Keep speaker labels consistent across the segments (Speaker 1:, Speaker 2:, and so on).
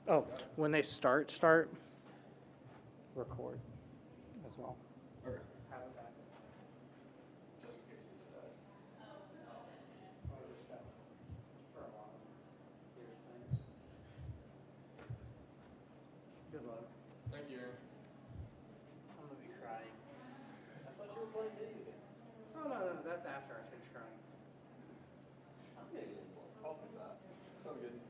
Speaker 1: Oh, when they start, record as well.
Speaker 2: Okay.
Speaker 1: How would that?
Speaker 2: Just in case this does.
Speaker 1: For a while. Weird things. Good luck.
Speaker 2: Thank you, Aaron.
Speaker 1: I'm gonna be crying. I thought you were playing video games. Oh, no, that's after I finish crying.
Speaker 2: I'm getting coffee back. So good.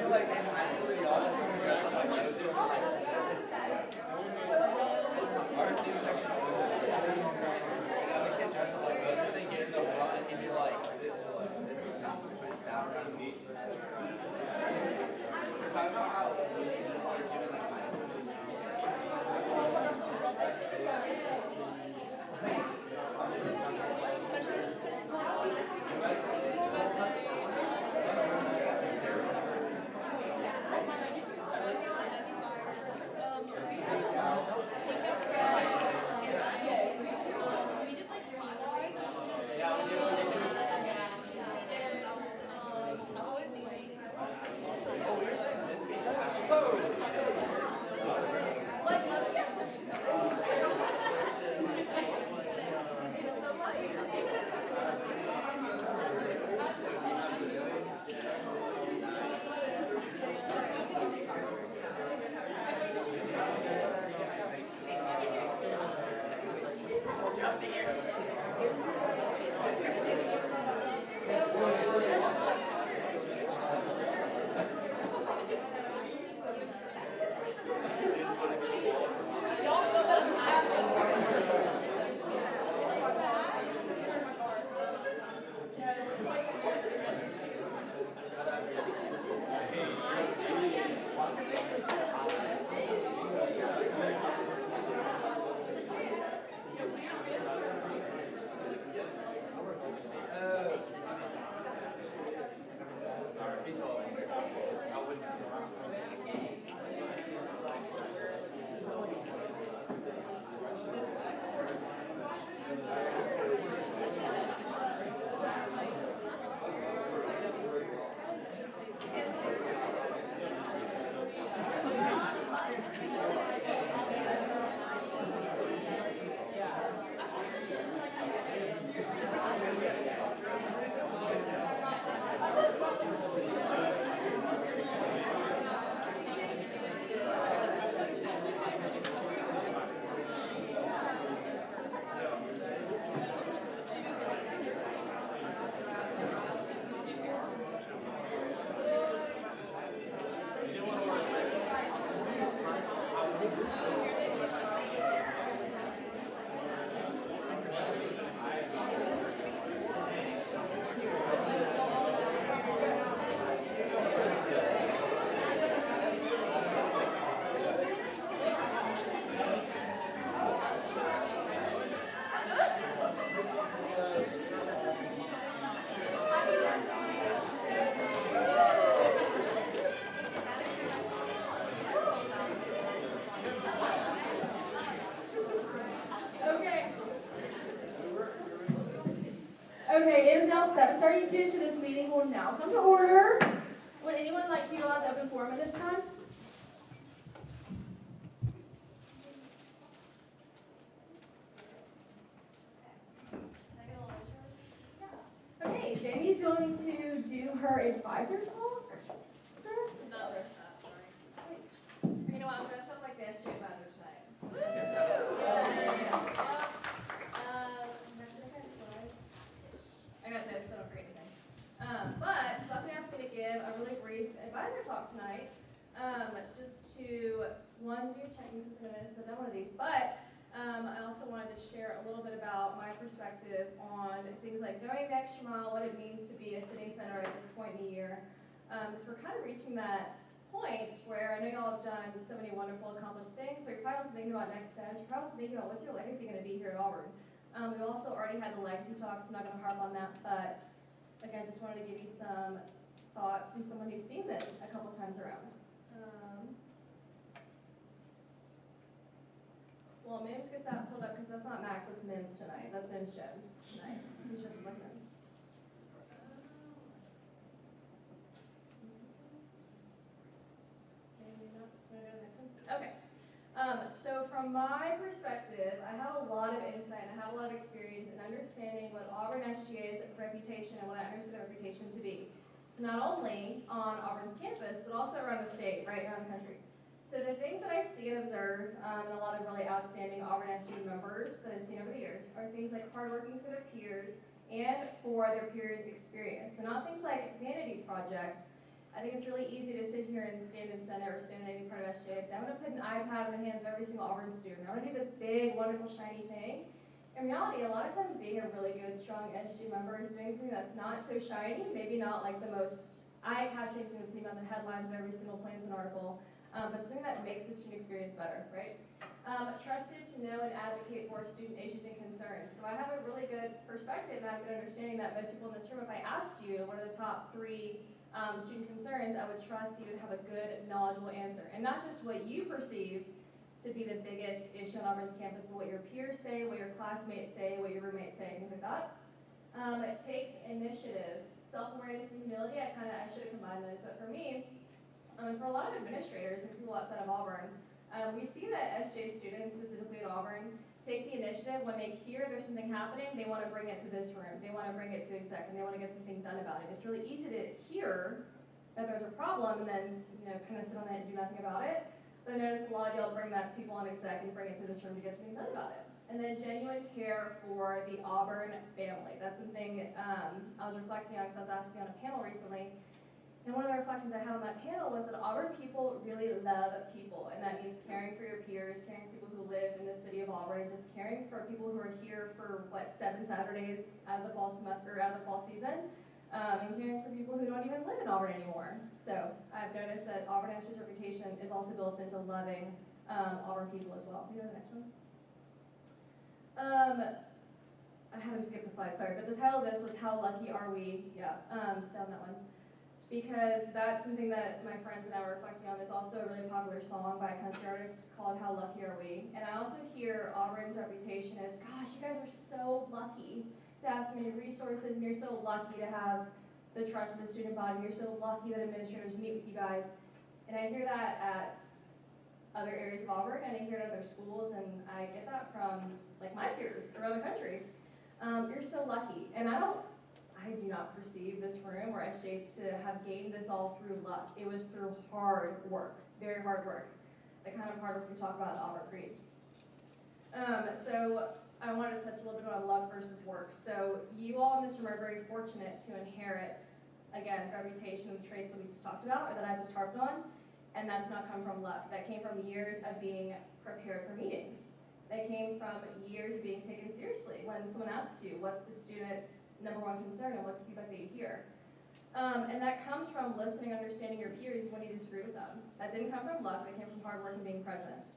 Speaker 2: like in high school, y'all had someone dress up like Joseph or like our student section always has like a kid dressed up like Moses and get in the front and he'd be like this staff around me. So I know how we doing like high school.
Speaker 3: Okay, it is now 7:32, so this meeting will now come to order. Would anyone like to utilize open forum at this time? Okay, Jamie's going to do her advisor talk.
Speaker 4: Not dressed up, sorry. You know what, I'm dressed up like the SGA advisor tonight. I got notes, so I don't forget anything. But Buckley asked me to give a really brief advisor talk tonight, just to, one, do check-ins and put minutes, I've done one of these, but I also wanted to share a little bit about my perspective on things like going the extra mile, what it means to be a sitting senator at this point in the year. So we're kind of reaching that point where I know y'all have done so many wonderful, accomplished things, but you're probably also thinking about next steps. You're probably also thinking about what's your legacy going to be here at Auburn. We've also already had the legacy talks, I'm not going to harp on that, but again, I just wanted to give you some thoughts from someone who's seen this a couple times around. Well, Mims gets that pulled up because that's not Max, that's Mims tonight. That's Mims Jones tonight. He's just like Mims. Okay. So from my perspective, I have a lot of insight and I have a lot of experience in understanding what Auburn SGA's reputation and what I understood our reputation to be. So not only on Auburn's campus, but also around the state, right around the country. So the things that I see and observe in a lot of really outstanding Auburn SGA members that I've seen over the years are things like hardworking for their peers and for their peers' experience. So not things like vanity projects. I think it's really easy to sit and stand in Senate or stand in any part of SGA, I'm going to put an iPad in the hands of every single Auburn student. I'm going to do this big, wonderful, shiny thing. In reality, a lot of times being a really good, strong SGA member is doing something that's not so shiny, maybe not like the most eye-catching thing that's being on the headlines of every single Plains and article, but something that makes the student experience better, right? Trusted to know and advocate for student issues and concerns. So I have a really good perspective and I have a good understanding that most people in this room, if I asked you what are the top 3 student concerns, I would trust that you would have a good, knowledgeable answer. And not just what you perceive to be the biggest issue on Auburn's campus, but what your peers say, what your classmates say, what your roommates say, things like that. It takes initiative, self-awareness, and humility. I should have combined those, but for me, for a lot of administrators and people outside of Auburn, we see that SJ students, specifically at Auburn, take the initiative. When they hear there's something happening, they want to bring it to this room. They want to bring it to exec, and they want to get something done about it. It's really easy to hear that there's a problem and then, kind of sit on it and do nothing about it. But I notice a lot of y'all bring that to people on exec and bring it to this room to get something done about it. And then genuine care for the Auburn family. That's something I was reflecting on because I was asked to be on a panel recently. And one of the reflections I had on that panel was that Auburn people really love people, and that means caring for your peers, caring for people who live in the city of Auburn, just caring for people who are here for 7 Saturdays out of the fall semester, out of the fall season, and caring for people who don't even live in Auburn anymore. So I've noticed that Auburn SJ's reputation is also built into loving Auburn people as well. Can you go to the next one? I had to skip the slide, sorry, but the title of this was How Lucky Are We? Yeah, stay on that one. Because that's something that my friends and I were reflecting on. There's also a really popular song by a country artist called How Lucky Are We? And I also hear Auburn's reputation as, gosh, you guys are so lucky to have so many resources, and you're so lucky to have the trust of the student body. You're so lucky that administrators meet with you guys. And I hear that at other areas of Auburn, and I hear it at other schools, and I get that from my peers around the country. You're so lucky. And I do not perceive this room or SJ to have gained this all through luck. It was through hard work, very hard work, the kind of hard work we talk about at Auburn Creed. So I wanted to touch a little bit on luck versus work. So you all in this room are very fortunate to inherit, again, the reputation and the traits that we just talked about, or that I just harped on, and that's not come from luck. That came from years of being prepared for meetings. That came from years of being taken seriously. When someone asks you, what's the student's #1 concern and what's the feedback that you hear? And that comes from listening, understanding your peers when you disagree with them. That didn't come from luck, that came from hard work and being present.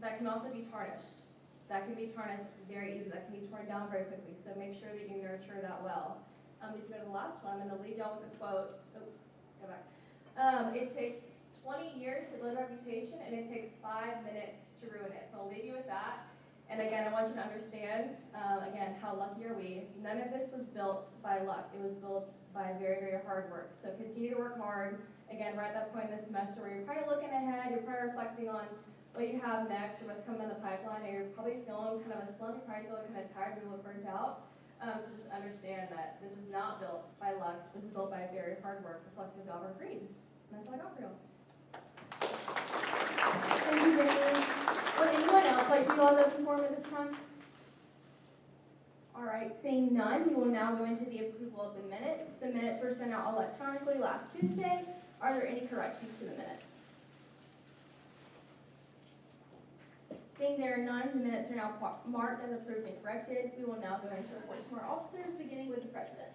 Speaker 4: That can also be tarnished. That can be tarnished very easily. That can be torn down very quickly. So make sure that you nurture that well. If you go to the last one, I'm going to leave y'all with a quote. Oh, go back. It takes 20 years to build a reputation, and it takes 5 minutes to ruin it. So I'll leave you with that. And again, I want you to understand, again, how lucky are we? None of this was built by luck. It was built by very, very hard work. So continue to work hard. Again, we're at that point in the semester where you're probably looking ahead, you're probably reflecting on what you have next or what's coming down the pipeline, and you're probably feeling kind of a slump, you're probably feeling kind of tired, maybe a little burnt out. So just understand that this was not built by luck. This was built by very hard work, reflecting the Auburn Creed. And that's all I got for you.
Speaker 3: Thank you, Brittany. Would anyone else like to do all the open forum at this time? All right, seeing none, we will now go into the approval of the minutes. The minutes were sent out electronically last Tuesday. Are there any corrections to the minutes? Seeing there are none, the minutes are now marked as approved and corrected. We will now go into reports from our officers, beginning with the president.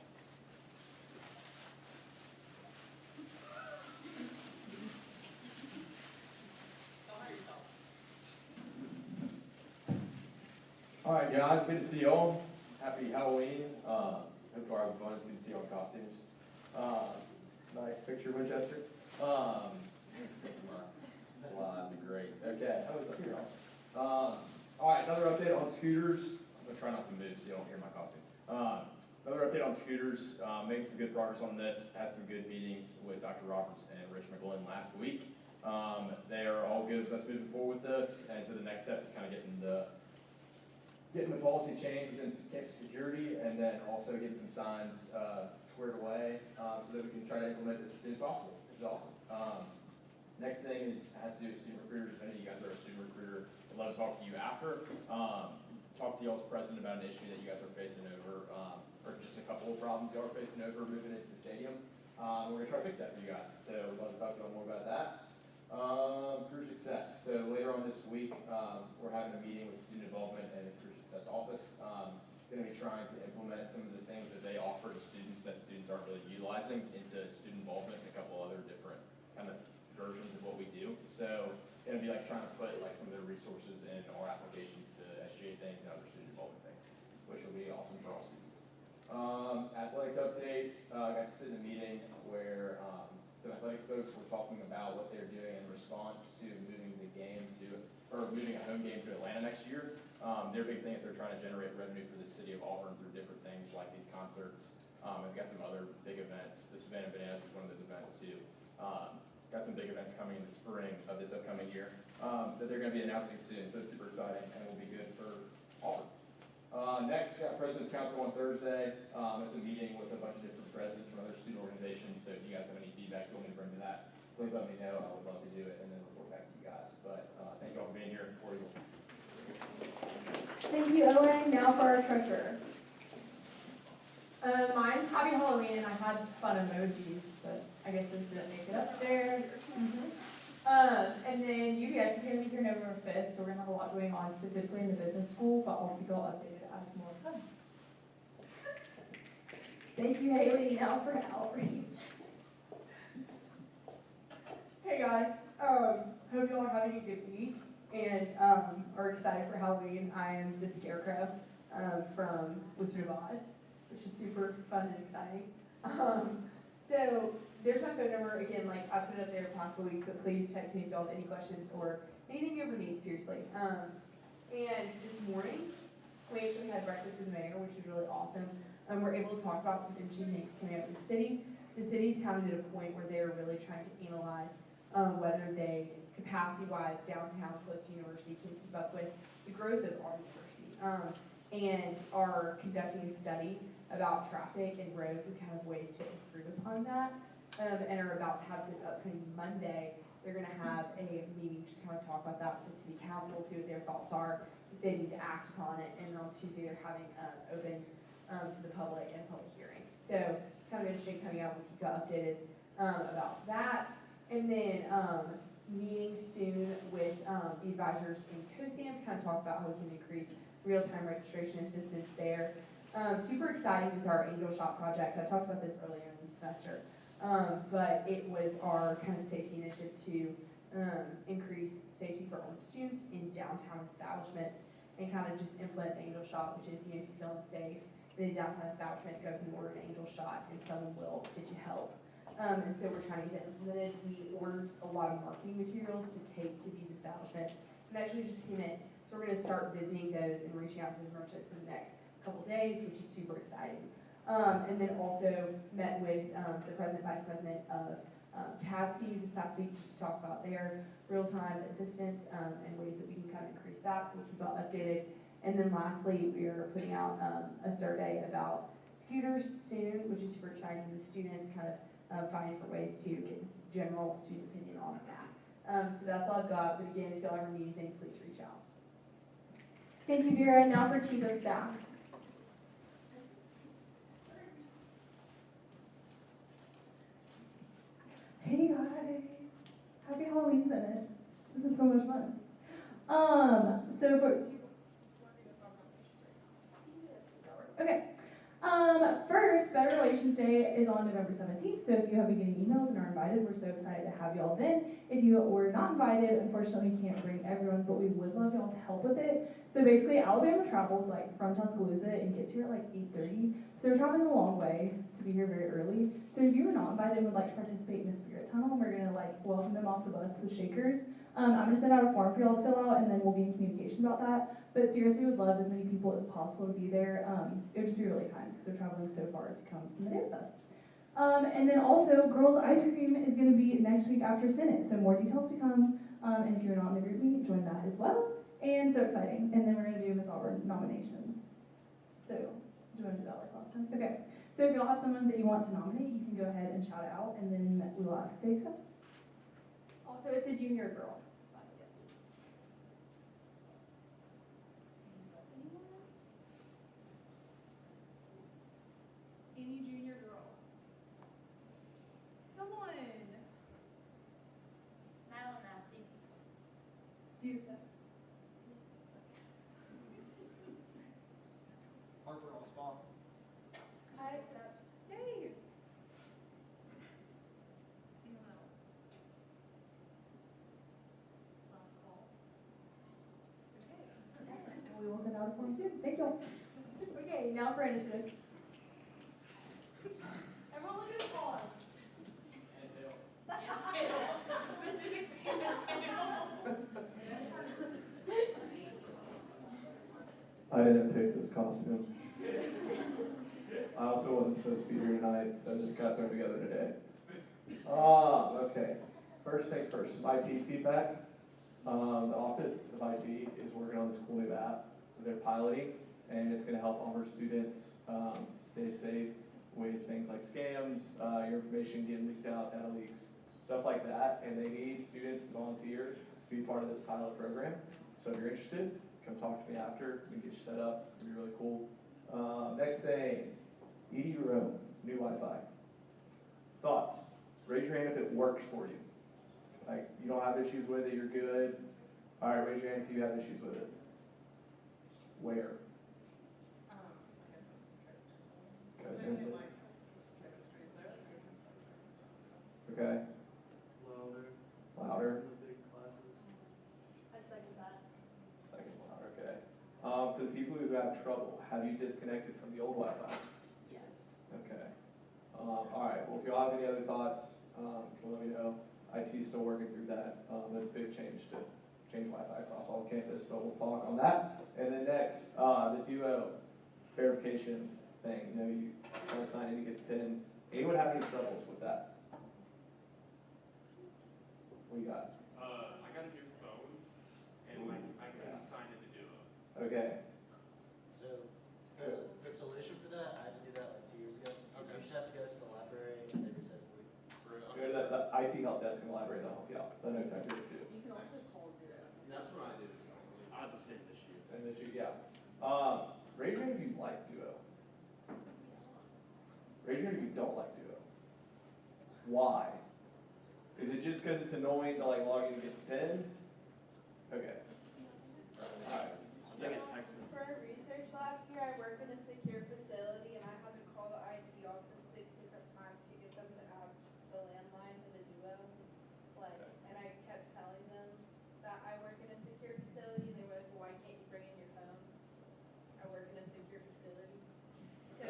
Speaker 5: All right, guys, good to see y'all. Happy Halloween. Hope you're having fun. It's good to see all the costumes. Nice picture, Winchester. Slide the great. Okay. Oh, it's up here also. All right, another update on scooters. I'm gonna try not to move so you don't hear my costume. Another update on scooters. Made some good progress on this. Had some good meetings with Dr. Roberts and Rich McGlynn last week. They are all good with us moving forward with this, and so the next step is kind of getting the policy change within campus security, and then also getting some signs squared away so that we can try to implement this as soon as possible, which is awesome. Next thing has to do with student recruiters. If any of you guys are a student recruiter, I'd love to talk to you after. Talk to y'all's president about an issue that you guys are facing over, or just a couple of problems y'all are facing over moving into the stadium. We're gonna try to fix that for you guys. So we'd love to talk to you more about that. Career success. So later on this week, we're having a meeting with student involvement and the career success office. Going to be trying to implement some of the things that they offer to students that students aren't really utilizing into student involvement and a couple other different kind of versions of what we do. So going to be like trying to put like some of their resources in our applications to SGA things and other student involvement things, which will be awesome for all students. Athletics update. I got to sit in a meeting where some athletics folks were talking about what they're doing in response to moving moving a home game to Atlanta next year. Their big thing is they're trying to generate revenue for the city of Auburn through different things like these concerts. We've got some other big events. This event in Bananas was one of those events too. Got some big events coming in the spring of this upcoming year that they're going to be announcing soon. So it's super exciting and will be good for Auburn. Next, got President's Council on Thursday. It's a meeting with a bunch of different presidents from other student organizations. So if you guys have any feedback you want me to bring to that, please let me know. I would love to do it and then report back to you guys. But thank you all for being here. Before you.
Speaker 3: Thank you, Owen. Now for our treasurer.
Speaker 6: Mine's Happy Halloween, and I had fun emojis, but I guess those didn't make it up there. And then UBS is going to be here November 5th, so we're going to have a lot going on specifically in the business school, but I'll keep you all updated as more comes.
Speaker 3: Thank you, Haley. Now for outreach.
Speaker 6: Hey guys, hope you all are having a good week and are excited for Halloween. I am the Scarecrow from Wizard of Oz, which is super fun and exciting. So there's my phone number. Again, like I put it up there past the week, so please text me if you all have any questions or anything you ever need, seriously. And this morning, we actually had breakfast with the mayor, which was really awesome. We're able to talk about some interesting things coming up in the city. The city's kind of at a point where they're really trying to analyze whether they, capacity-wise, downtown, close to university, can keep up with the growth of our university. And are conducting a study about traffic and roads and kind of ways to improve upon that. And are about to have this upcoming Monday. They're going to have a meeting just kind of talk about that with the city council, see what their thoughts are, if they need to act upon it. And on Tuesday, they're having open to the public and public hearing. So it's kind of interesting coming out. We'll keep you updated about that. And then meeting soon with the advisors in COSAM to kind of talk about how we can increase real-time registration assistance there. Super exciting with our Angel Shop projects. I talked about this earlier in the semester, but it was our kind of safety initiative to increase safety for all students in downtown establishments and kind of just implement Angel Shop, which is, if you feel unsafe in a downtown establishment, go up and order an Angel Shot and someone will get you help. And so we're trying to get that implemented. We ordered a lot of marketing materials to take to these establishments and actually just came in. So we're going to start visiting those and reaching out to the merchants in the next couple days, which is super exciting. And then also met with the president, vice president of CADC this past week just to talk about their real-time assistance and ways that we can kind of increase that. So we'll keep you all updated. And then lastly, we are putting out a survey about scooters soon, which is super exciting for the students, kind of finding different ways to get general student opinion on that. So that's all I've got. But again, if y'all ever need anything, please reach out.
Speaker 3: Thank you, Vera. Now for Chief of Staff.
Speaker 7: Hey guys, happy Halloween Senate. This is so much fun. So for okay. First, Better Relations Day is on November 17th, so if you have been getting emails and are invited, we're so excited to have y'all then. If you were not invited, unfortunately we can't bring everyone, but we would love y'all's help with it. So basically, Alabama travels like from Tuscaloosa and gets here at like 8:30, so we're traveling a long way to be here very early. So if you were not invited and would like to participate in the Spirit Tunnel, we're gonna like welcome them off the bus with shakers. I'm gonna send out a form for y'all to fill out, and then we'll be in communication about that. But seriously, would love as many people as possible to be there. It would just be really kind because they're traveling so far to come spend the day with us. And then also, Girls Ice Cream is going to be next week after Senate, so more details to come. And if you're not in the group meet, join that as well. And so exciting. And then we're going to do Miss Auburn nominations. So, do you want to do that like last time? Okay. So if y'all have someone that you want to nominate, you can go ahead and shout it out, and then we will ask if they accept.
Speaker 3: Also, it's a junior girl.
Speaker 7: Any junior girl. you accept?
Speaker 2: Harper on the spot.
Speaker 4: I accept.
Speaker 7: Yay! Anyone else? Last call. Okay. We will send out a form soon. Thank you all.
Speaker 3: Okay, now for initiatives.
Speaker 4: Everyone look at his pause.
Speaker 8: I didn't pick this costume. I also wasn't supposed to be here tonight, so I just got thrown together today. Okay. First things first, some IT feedback. The Office of IT is working on this cool new app that they're piloting, and it's going to help Auburn students stay safe with things like scams, your information getting leaked out, data leaks, stuff like that. And they need students to volunteer to be part of this pilot program. So if you're interested, come talk to me after. We can get you set up. It's going to be really cool. Next thing, EDU Room, new Wi-Fi. Thoughts? Raise your hand if it works for you. Like, you don't have issues with it, you're good. All right, raise your hand if you have issues with it. Where? Okay. Louder.
Speaker 4: I second that.
Speaker 8: Second louder, okay. For the people who have trouble, have you disconnected from the old Wi-Fi?
Speaker 4: Yes.
Speaker 8: Okay. All right, well, if y'all have any other thoughts, can let me know. IT's still working through that. That's a big change to change Wi-Fi across all campus, but we'll talk on that. And then next, the Duo verification thing. You know, you try to sign in, it gets pinned. Anyone have any troubles with that? What do you got?
Speaker 9: I got a new phone, and like I couldn't sign into Duo.
Speaker 8: Okay.
Speaker 10: So, the solution for that, I had to do that like 2 years ago. Okay. You just have to go to the library and they reset it for you.
Speaker 8: Go to the IT help desk in the library, they'll help you out. They know exactly what to do.
Speaker 4: You can also call zero.
Speaker 9: That's what I did. I had the same issue.
Speaker 8: Same issue, yeah. Raise your hand if you like Duo. Raise your hand if you don't like Duo. Why? Is it just because it's annoying to like log in and get the pin? Okay. Alright.
Speaker 9: I get text messages.
Speaker 11: For our research lab here, I work in a secure facility, and I had to call the IT office 6 different times to get them to add the landline to the Duo. Like, and I kept telling them that I work in a secure facility, and they were like, well, why can't you bring in your phone? I work in a secure facility. So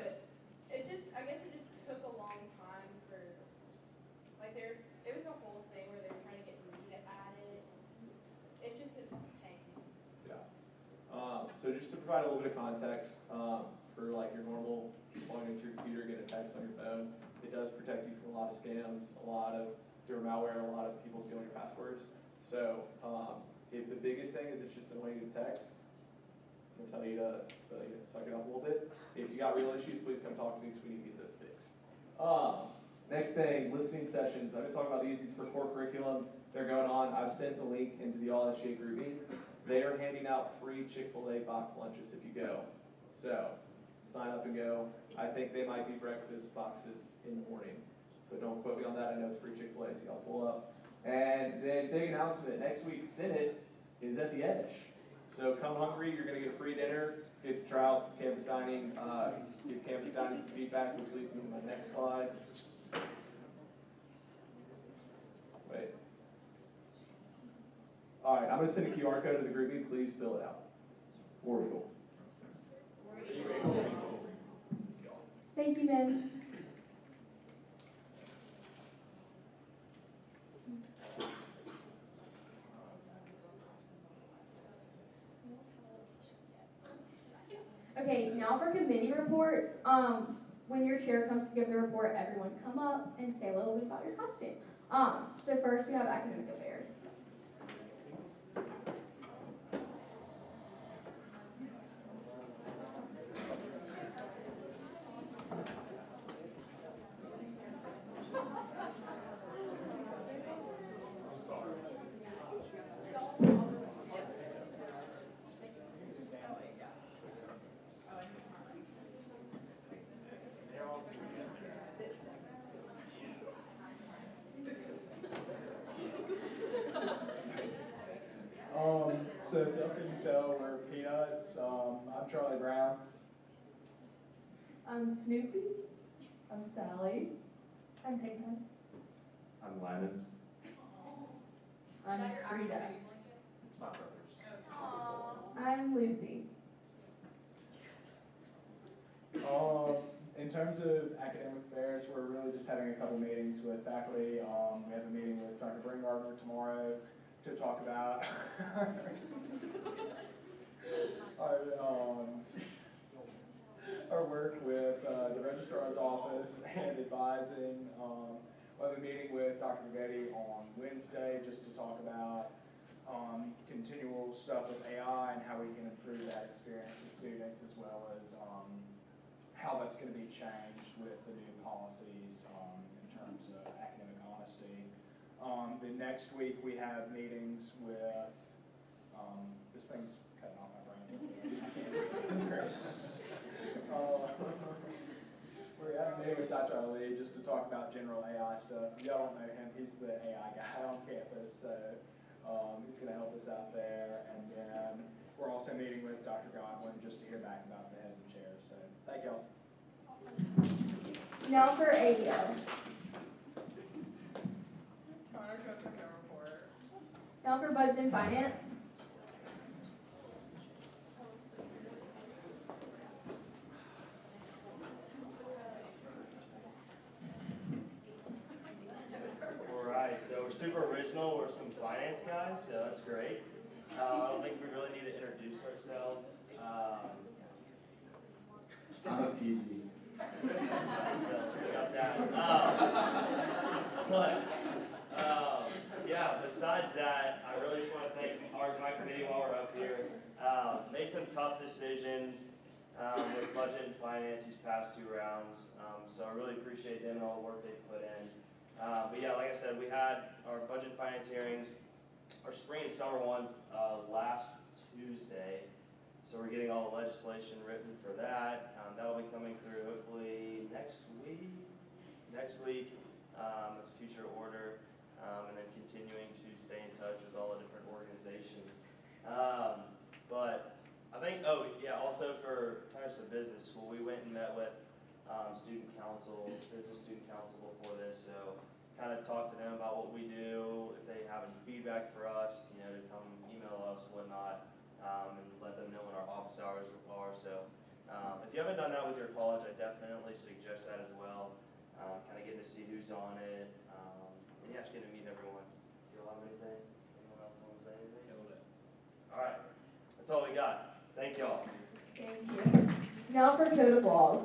Speaker 11: it just, I guess it just took a long time for, like, it was a whole thing where they were trying to get me to add it. It's just a pain.
Speaker 8: Yeah. So just to provide a little bit of context, for like your normal, just logging into your computer, get a text on your phone, it does protect you from a lot of scams, a lot of different malware, a lot of people stealing your passwords. So if the biggest thing is it's just annoying to text, I'm gonna tell you to suck it up a little bit. If you got real issues, please come talk to me because we need to get those fixed. Next thing, listening sessions. I've been talking about these for core curriculum. They're going on. I've sent the link into the All SGA grouping. They are handing out free Chick-fil-A box lunches if you go. So sign up and go. I think they might be breakfast boxes in the morning, but don't quote me on that. I know it's free Chick-fil-A, so y'all pull up. And then big announcement, next week's Senate is at the Edge. So come hungry, you're gonna get a free dinner, get to try out some campus dining, give campus dining some feedback, which leads me to my next slide. Wait. All right, I'm gonna send a QR code to the grouping, please fill it out. War Eagle.
Speaker 3: Thank you, Mims. Okay, now for committee reports. When your chair comes to give the report, everyone come up and say a little bit about your costume. So first we have academic affairs.
Speaker 12: So if y'all couldn't tell, we're Peanuts. I'm Charlie Brown.
Speaker 7: I'm Snoopy. I'm Sally. I'm Pigman.
Speaker 5: I'm Linus.
Speaker 7: I'm Frida.
Speaker 5: It's my brothers.
Speaker 7: I'm Lucy.
Speaker 12: In terms of academic affairs, we're really just having a couple meetings with faculty. We have a meeting with Dr. Bringardner tomorrow to talk about our work with the registrar's office and advising. We'll have a meeting with Dr. Getty on Wednesday just to talk about continual stuff with AI and how we can improve that experience with students, as well as how that's going to be changed with the new policies in terms of academic honesty. The next week we have meetings with, this thing's cutting off my brain. We're having a meeting with Dr. Ali just to talk about general AI stuff. Y'all don't know him, he's the AI guy on campus, so he's going to help us out there. And then we're also meeting with Dr. Godwin just to hear back about the heads of chairs. So thank y'all.
Speaker 3: Now for ADO. Now for budget and finance.
Speaker 13: Alright, so we're super original, we're some finance guys, so that's great. I don't think we really need to introduce ourselves.
Speaker 2: I'm a Fiji.
Speaker 13: So we got that. Yeah, besides that, I really just want to thank my committee while we're up here. Made some tough decisions with budget and finance these past 2 rounds, so I really appreciate them and all the work they've put in. But yeah, like I said, we had our budget and finance hearings, our spring and summer ones last Tuesday. So we're getting all the legislation written for that. That'll be coming through hopefully next week as a future order, and then continuing to stay in touch with all the different organizations. But I think, also for Tennessee Business School, we went and met with business student council before this, so kind of talked to them about what we do, if they have any feedback for us, to come email us, whatnot. And let them know when our office hours are. So if you haven't done that with your college, I definitely suggest that as well. Kind of getting to see who's on it. And yeah, just getting to meet everyone. Do you all have anything? Anyone else want to say anything? All right. That's all we got. Thank y'all.
Speaker 3: Thank you. Now for code of laws.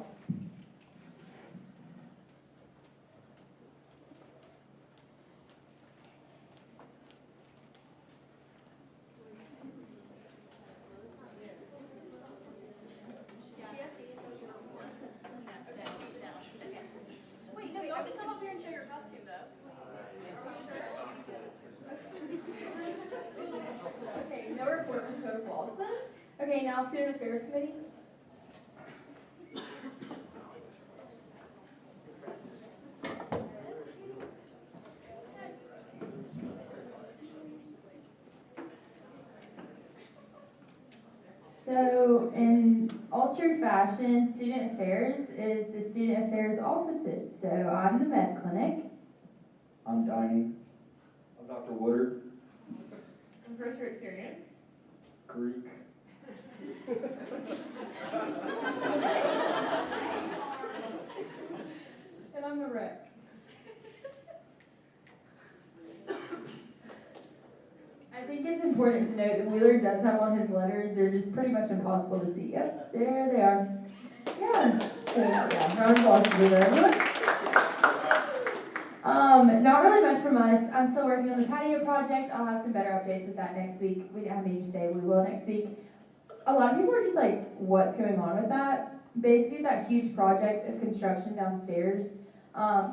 Speaker 4: Wait, no, y'all can come up here and show your costume, though.
Speaker 3: Okay, no report from code of laws then. Okay, now student affairs committee.
Speaker 7: So in all true fashion, student affairs is the student affairs offices. So I'm the med clinic.
Speaker 14: I'm Diney. I'm Dr. Woodard.
Speaker 7: And first year experience.
Speaker 14: Greek.
Speaker 7: And I'm the rec. I think it's important to note that Wheeler does have on his letters, they're just pretty much impossible to see. Yep, there they are. Yeah. So, yeah, round of applause to Wheeler, everyone. Not really much from us. I'm still working on the patio project. I'll have some better updates with that next week. We didn't have meetings today, we will next week. A lot of people are just like, what's going on with that? Basically, that huge project of construction downstairs.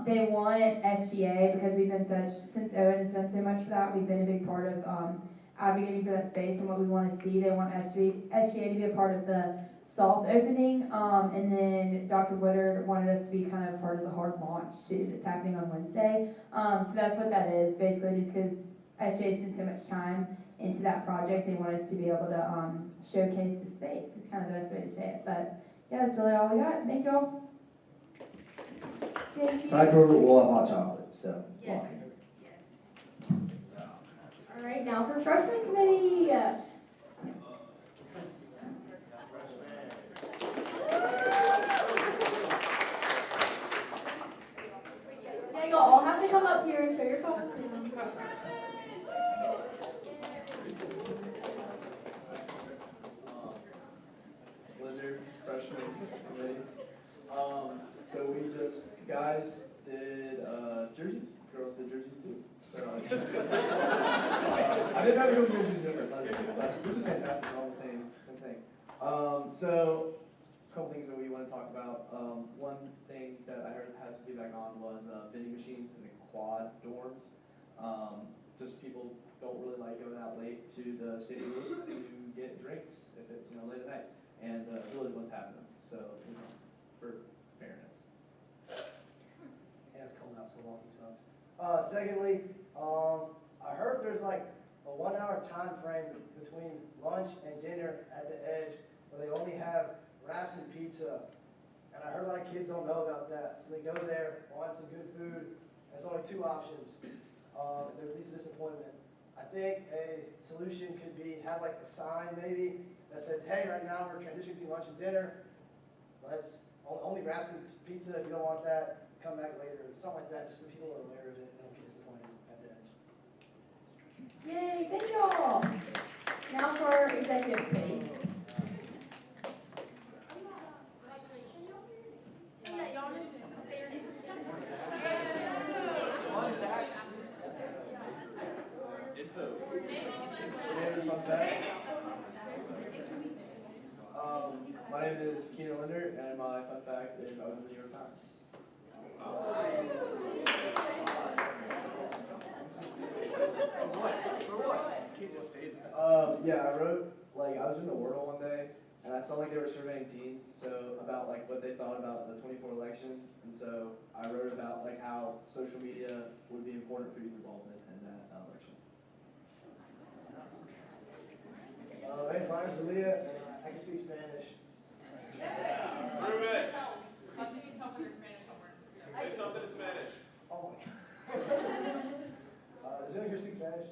Speaker 7: They want SGA because we've been since Owen has done so much for that, we've been a big part of advocating for that space and what we want to see. They want SGA to be a part of the soft opening, and then Dr. Woodard wanted us to be kind of part of the hard launch too that's happening on Wednesday. So that's what that is, basically just because SGA spent so much time into that project. They want us to be able to showcase the space. It's kind of the best way to say it. But yeah, that's really all I got. Thank y'all.
Speaker 3: Thank you.
Speaker 14: Tide Tour will have hot chocolate, so.
Speaker 3: Yes. All right, now for freshman committee. Yeah, you'll all have to come up here and show your costume.
Speaker 12: Blizzard freshman committee. So we just, guys did jerseys. Girls did jerseys too. So, I didn't know the girls were jerseys different, but this is fantastic. They're all the same thing. So a couple things that we want to talk about. One thing that I heard has to get back on was vending machines in the quad dorms. Just people don't really like going out late to the city room to get drinks if it's late at night, and the village ones have them. So for fairness.
Speaker 10: Yeah, it's cold out, so walking sucks. Secondly, I heard there's like a 1 hour time frame between lunch and dinner at the Edge where they only have wraps and pizza. And I heard a lot of kids don't know about that. So they go there, want some good food. There's only 2 options. And they're least disappointment. I think a solution could be have like a sign maybe that says, hey, right now we're transitioning to lunch and dinner. Let's only wraps and pizza. If you don't want that, come back later. Something like that, just so people are aware of it and don't get disappointed at the Edge.
Speaker 3: Yay, thank y'all. Now for our executive committee. Yeah, y'all need to say your name.
Speaker 12: Fun fact. Info. Fun fact. My name is Keenan Linder, and my fun fact is I was in the New York Times. Yeah, I wrote, I was in the Wordle one day, and I saw they were surveying teens, so about what they thought about the 24 election, and so I wrote about how social media would be important for youth involvement in that election.
Speaker 10: My name's Myers Aaliyah, and I can speak Spanish.
Speaker 9: Prove it. How can you tell for their Spanish homework? Say something in Spanish.
Speaker 10: Oh my God. Does anyone here speak Spanish?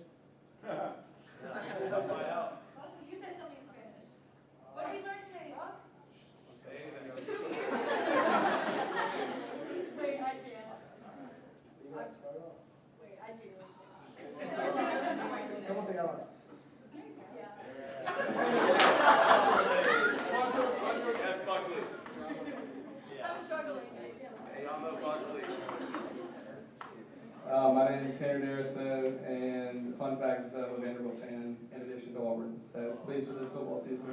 Speaker 9: I'll find out.
Speaker 4: You said something in Spanish. What did you learn today, huh?
Speaker 11: Wait, I can't.
Speaker 10: You got to start off.
Speaker 11: Wait, I do.
Speaker 10: Come on, Alex.
Speaker 9: That's Buckley.
Speaker 11: I'm struggling.
Speaker 9: Hey, y'all know Buckley.
Speaker 15: My name is Henry Daraso, and the fun fact is that I'm a Vanderbilt fan in addition to Auburn. So pleased with this football season.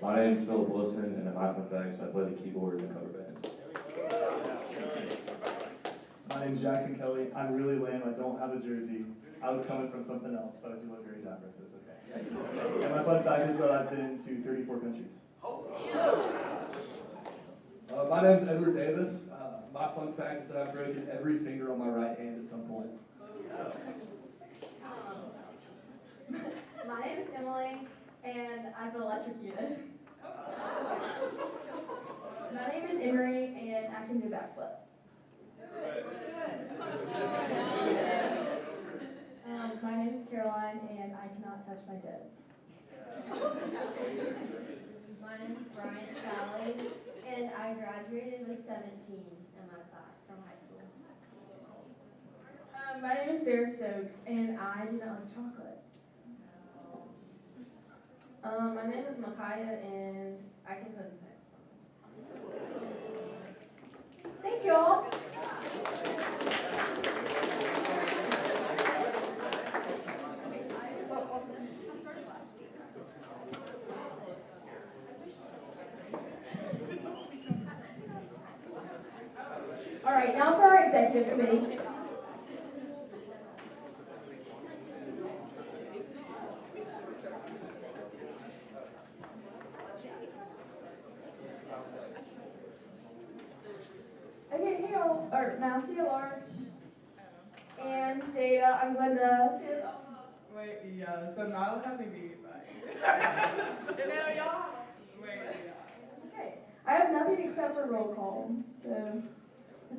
Speaker 16: My name is Philip Wilson, and my fun fact is I play the keyboard in the cover band.
Speaker 17: My name is Jackson Kelly. I'm really lame. I don't have a jersey. I was coming from something else, but I do look very dapper, so it's okay. And my fun fact is that I've been to 34 countries.
Speaker 15: My name is Edward Davis. My fun fact is that I've broken every finger on my right hand at some point.
Speaker 4: My name is Emily, and I've been electrocuted.
Speaker 3: My name is Emery, and I can do backflip.
Speaker 7: My name is Caroline, and I cannot touch my toes.
Speaker 3: My name is Brian Sally, and I graduated with 17 in my class from high school.
Speaker 7: My name is Sarah Stokes, and I do not like chocolate.
Speaker 3: My name is Micaiah, and I can play the saxophone. Thank y'all. All right, now for our executive committee.
Speaker 7: Okay, hey y'all, or Mousy at large, and Jada, I'm Linda.
Speaker 6: Wait, yes, but Madeline has me beat, but.
Speaker 7: No, y'all.
Speaker 6: Wait, yeah.
Speaker 7: It's okay. I have nothing except for roll call. So,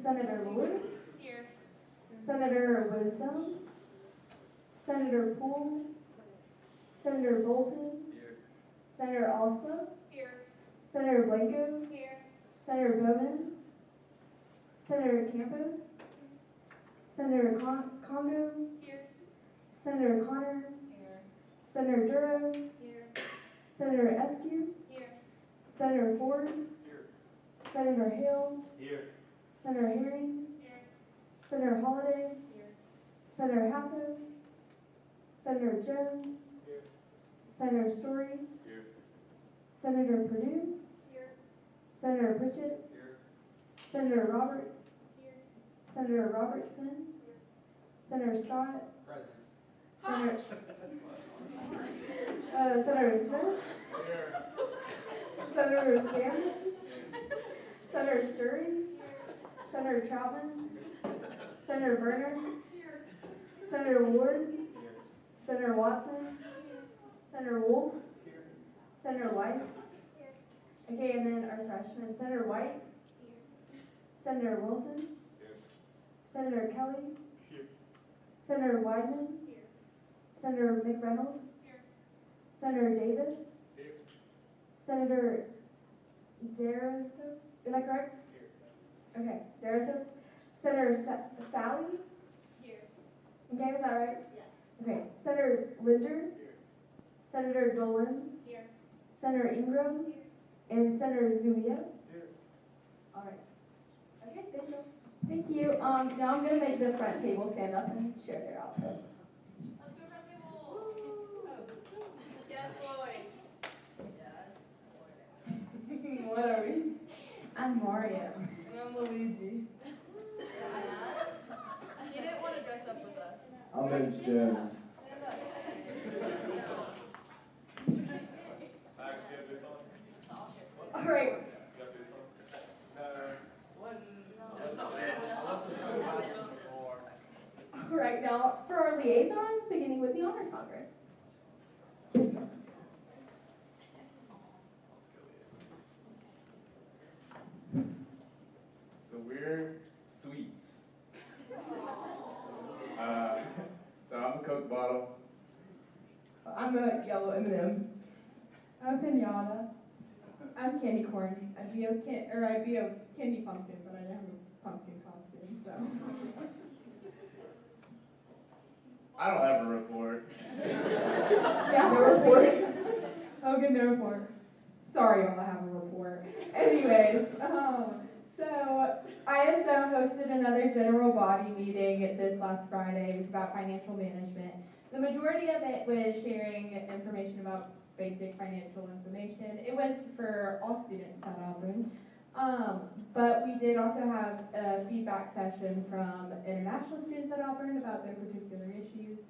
Speaker 7: Senator Lord.
Speaker 4: Here.
Speaker 7: Senator Wisdom. Senator Poole. Senator Bolton.
Speaker 2: Here.
Speaker 7: Senator Alspa.
Speaker 4: Here.
Speaker 7: Senator Blanco.
Speaker 4: Here.
Speaker 7: Senator Bowman. Senator Campos. Senator Congo.
Speaker 4: Here.
Speaker 7: Senator Connor.
Speaker 4: Here.
Speaker 7: Senator Duro.
Speaker 4: Here.
Speaker 7: Senator Eskew.
Speaker 4: Here.
Speaker 7: Senator Ford.
Speaker 2: Here.
Speaker 7: Senator Hale.
Speaker 2: Here.
Speaker 7: Senator Herring.
Speaker 4: Here.
Speaker 7: Senator Holliday.
Speaker 4: Here.
Speaker 7: Senator Hasso. Senator Jones.
Speaker 2: Here.
Speaker 7: Senator Story.
Speaker 2: Here.
Speaker 7: Senator Perdue.
Speaker 4: Here.
Speaker 7: Senator Pritchett.
Speaker 2: Here.
Speaker 7: Senator Roberts.
Speaker 4: Here.
Speaker 7: Senator Robertson. Senator Scott.
Speaker 2: Present.
Speaker 7: Senator, Senator Smith.
Speaker 2: Here.
Speaker 7: Senator Stanton. Senator Sturry. Senator Troutman. Senator Berner. Senator Ward. Senator Watson. Senator Wolf. Senator Weiss. Okay, and then our freshman, Senator White. Senator Wilson. Senator Kelly. Senator Wyden. Senator McReynolds. Senator Davis. Senator Darrison, is that correct? Okay, Darrison. Senator Sally.
Speaker 4: Here.
Speaker 7: Okay, is that right?
Speaker 4: Yes.
Speaker 7: Okay, Senator Linder. Senator Dolan.
Speaker 4: Here.
Speaker 7: Senator Ingram. And Senator Zulia. All right. Okay, thank you.
Speaker 3: Thank you. Now I'm gonna make the front table stand up and share their outfits.
Speaker 4: Let's go front table. Yes, Lloyd. Yes.
Speaker 6: What are we?
Speaker 7: I'm Mario.
Speaker 6: And I'm Luigi.
Speaker 11: He didn't want to dress up with us.
Speaker 15: I'm Vince Jones.
Speaker 3: All right. All right, now for our liaisons, beginning with the Honors Congress.
Speaker 12: So we're sweets. So I'm a Coke bottle.
Speaker 6: I'm a yellow M&M.
Speaker 7: I'm Pinata.
Speaker 6: I'm candy corn. I'd be a candy pumpkin, but I don't have a pumpkin costume, so.
Speaker 12: I don't have a report.
Speaker 3: Yeah,
Speaker 6: No report.
Speaker 7: Okay, no report.
Speaker 6: Sorry, y'all, I have a report. Anyways, so ISO hosted another general body meeting this last Friday. It was about financial management. The majority of it was sharing information about basic financial information. It was for all students at Auburn. But we did also have a feedback session from international students at Auburn about their particular issues.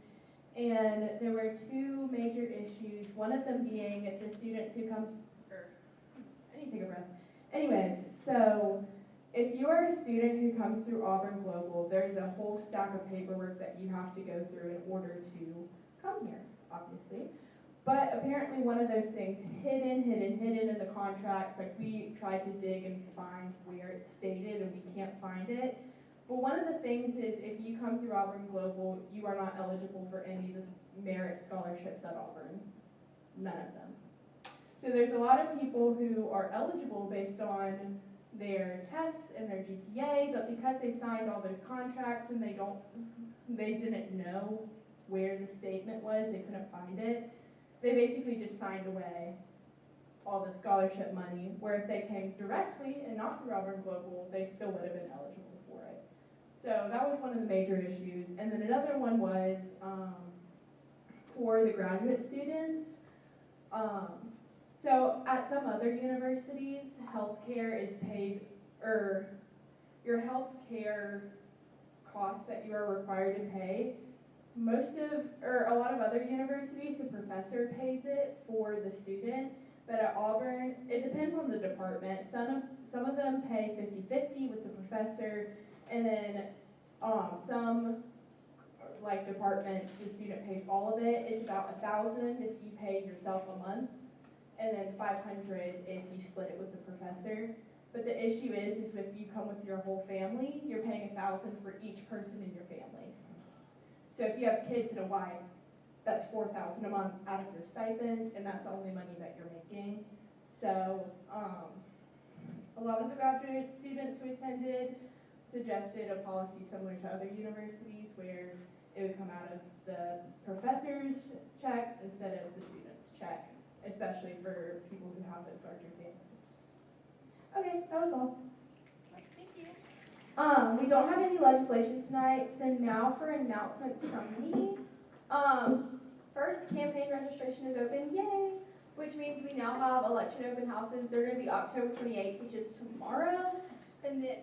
Speaker 6: And there were two major issues, one of them being the students who come, I need to take a breath. Anyways, so if you are a student who comes through Auburn Global, there's a whole stack of paperwork that you have to go through in order to come here, obviously. But apparently one of those things hidden in the contracts, like we tried to dig and find where it's stated and we can't find it. But one of the things is if you come through Auburn Global, you are not eligible for any of the merit scholarships at Auburn. None of them. So there's a lot of people who are eligible based on their tests and their GPA, but because they signed all those contracts and they didn't know where the statement was, they couldn't find it. They basically just signed away all the scholarship money, where if they came directly and not through Auburn Global, they still would have been eligible for it. So that was one of the major issues. And then another one was for the graduate students. So at some other universities, healthcare is paid, or your healthcare costs that you are required to pay, a lot of other universities, the professor pays it for the student, but at Auburn, it depends on the department. Some of them pay 50-50 with the professor, and then some like departments, the student pays all of it. It's about $1,000 if you pay yourself a month, and then $500 if you split it with the professor. But the issue is if you come with your whole family, you're paying $1,000 for each person in your family. So if you have kids and a wife, that's $4,000 a month out of your stipend, and that's the only money that you're making. So a lot of the graduate students who attended suggested a policy similar to other universities where it would come out of the professor's check instead of the student's check, especially for people who have those larger families. Okay, that was all.
Speaker 4: Thank you.
Speaker 3: We don't have any legislation tonight, so now for announcements from me. First, campaign registration is open, yay! Which means we now have election open houses. They're going to be October 28th, which is tomorrow, and then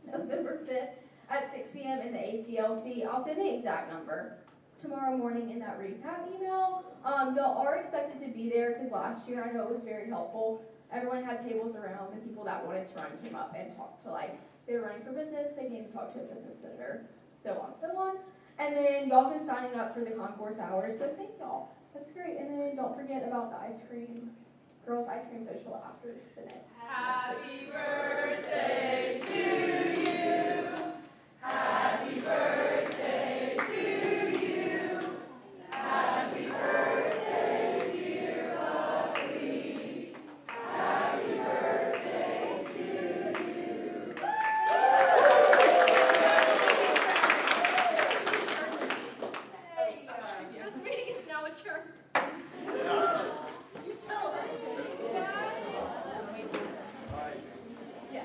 Speaker 3: November 5th at 6 p.m. in the ACLC. I'll send the exact number tomorrow morning in that recap email. Y'all are expected to be there because last year I know it was very helpful. Everyone had tables around, and people that wanted to run came up and talked to, like, they were running for business, they came and talked to a business senator, so on, so on. And then y'all been signing up for the concourse hours, so thank y'all. That's great. And then don't forget about the ice cream, girls' ice cream social after Senate.
Speaker 4: Happy birthday to you. Happy birthday to you. Happy birthday, dear Buckley. Happy birthday to you. This meeting is now adjourned.
Speaker 3: Yeah.